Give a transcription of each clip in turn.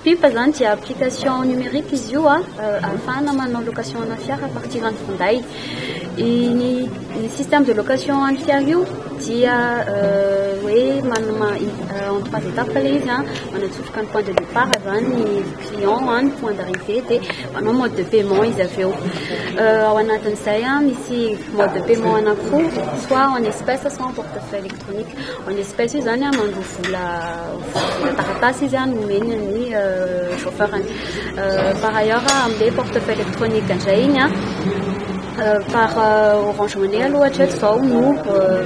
Pipa zany dia application numérique izy io ahafahana manao location ana fiara à partir ny finday. Ny système de location any fiara io dia hoe manana en 3 étapes ilay izy manatsofoka ny point de départ zany ny client any point d'arrivée dia manao mode de paiement izy avy eo. Ao anatin'izay misy mode de paiement anankiroa, soit en espèce soit en portefeuille électronique. En espèce io zany mandro vola taratasy izy nomeny ny chauffeur any. Par ailleurs amin'ilay portefeuille électronique indray iny par Orange Money aloha hatreto zao no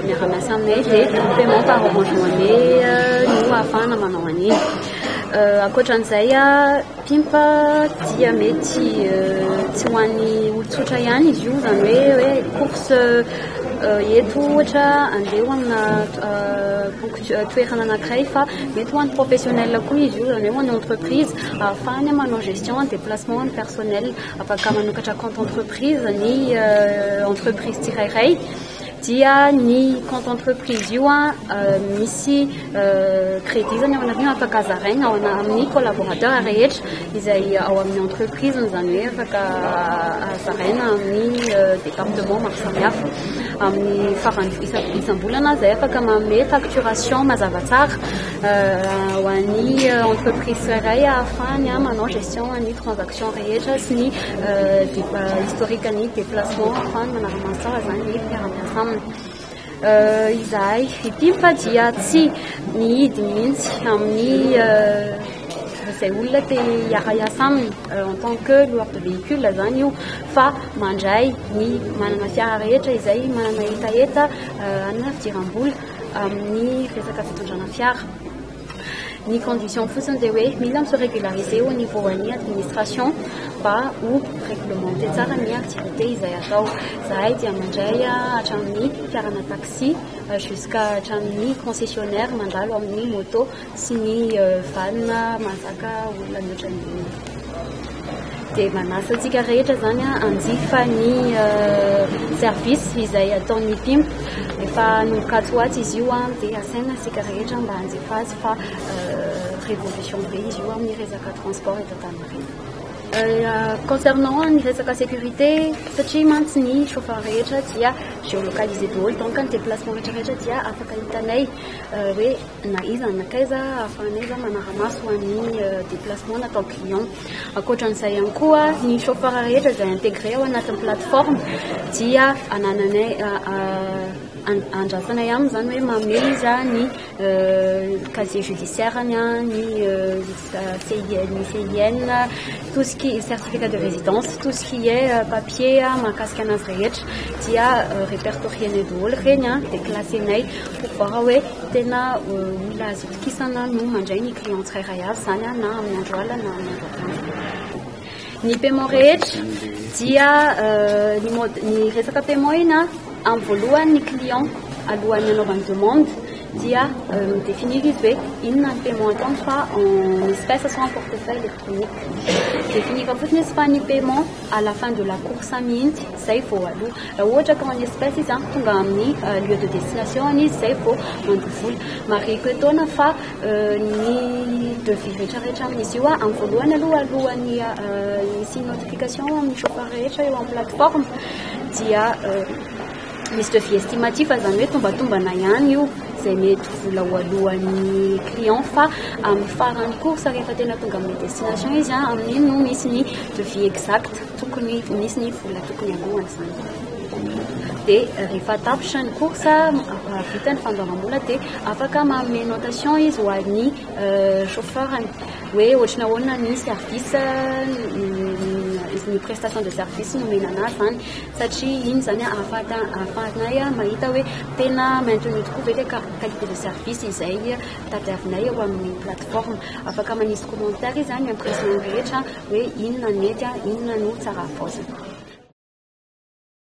miara-miasa aminay dia paiement par Orange Money no ahafahana manao an'iny. Ankoatran'izay Pimpa dia mety tsy ho an'ny olon-tsotra ihany izy io, zany hoe course eto ohatra andeha amina toerana anankiray fa mety ho an'ny professionnel koa izy io, zany hoe ho an'ny entreprise ahafahany manao gestion déplacement ny personnel, afaka manokatra compte entreprise ny entreprise tsirairay. Dia ny compte entreprise io misy crédit zany ao anatiny afaka azaraina ao amin'ny collaborateur rehetra izay ao amin'ny entreprise, zany hoe afaka azaraina amin'ny département maro samihafa. Amin'ny farany isam-bolana zay afaka manome facturation mazava tsara ho an'ny entreprise tsirairay ahafahany manao gestion ny transaction rehetra sy ny historique ny déplacement ahafahany manarama tsara zany ny mpiara-miasa aminy. Izahay Pimpa dia tsy mihidy mihitsy amin'ny izay olona te hiara-iasa aminy en tant que loueur de véhicule zany io, fa mandray ny manana fiara rehetra izay manana etaeta ana fidiram-bola amin'ny resaka fitondrana fiara. Ny condition fotsiny dia hoe mila se régulariser au niveau ny administration mba ho réglementer tsara ny activité izay atao. Zahay dia mandray hatramin'ny fiarana taxi jusqu'à hatramin'ny concessionnaire mandalo amin'ny moto sy ny van mazaka olona mihoatra ny dia manasa antsika rehetra zany hanjifa ny service izay ataon'ny Pimpa. Efa nomokatso ho azy izy io dia asaina antsika rehetra mba hanjifa azy fa révolution be izy io amin'ny resaka transport eto Antananarivo. Concernant ny resaka sécurité, satria mantsy ny chauffeur rehetra dia géolocalisé daholo, donc ny déplacement rehetrarehetra dia afaka hitanay hoe na iza na kaiza ahafahanay za manara-maso an'ny déplacement natao client. Ankoatran'izay ihany koa ny chauffeur rehetra izay intégré ao anatin'ny plateforme dia anananay andrasanay aminy zany hoe mameza ny casier judiciaire ny CIN, tout ce qui est certificat de résidence, tout ce qui est papier mahakasika anazy rehetra dia répertorienay daholo reny dia classenay pour voir hoe tena olona azo itokisana no mandray ny client tsirairay avy zany na amin'ny andro alina na amin'ny andro atoandro. Ny paiement rehetra dia ny resaka paiement iny amin'ny voalohany ny client alohan'ny anaovany demande dia définir izy hoe inona ny paiement ataony fa en espèce soit en portefeuille électronique. Définir fotsiny izy fa ny paiement à la fin de la course mihitsy zay vao aloha. Ohatra ka en espèce izy tonga amin'ny lieu de destination izy zay vao mandovola. Mariko etaona fa ny devis rehetrarehetra amin'izy io amin'ny voalohany alohan'ny misy notification amin'ny chauffeur rehetra eo amin'ny plateforme dia misy devis estimatif zany hoe tombatombana ihany io zay mety vola ho alohan'ny client fa amin'ny farany course rehefa tena tonga amin'ny destination izy amin'iny no misy ny devis exact tokony misy ny vola tokony alohany zany. Dia rehefa tapitra ny course vita ny fandoavam-bola dia afaka manome notation izy ho an'ny chauffeur hoe ohatrany ahoana ny service ny prestation de service nomena anazy zany satria iny zany ahafahanay mahita hoe tena maintenu tokoa ve le qualité de service izay tadiavinay eo amin'ny plateforme. Afaka manisy commentaire izy zany impression rehetra hoe inona ny mety inona no tsara avaozana.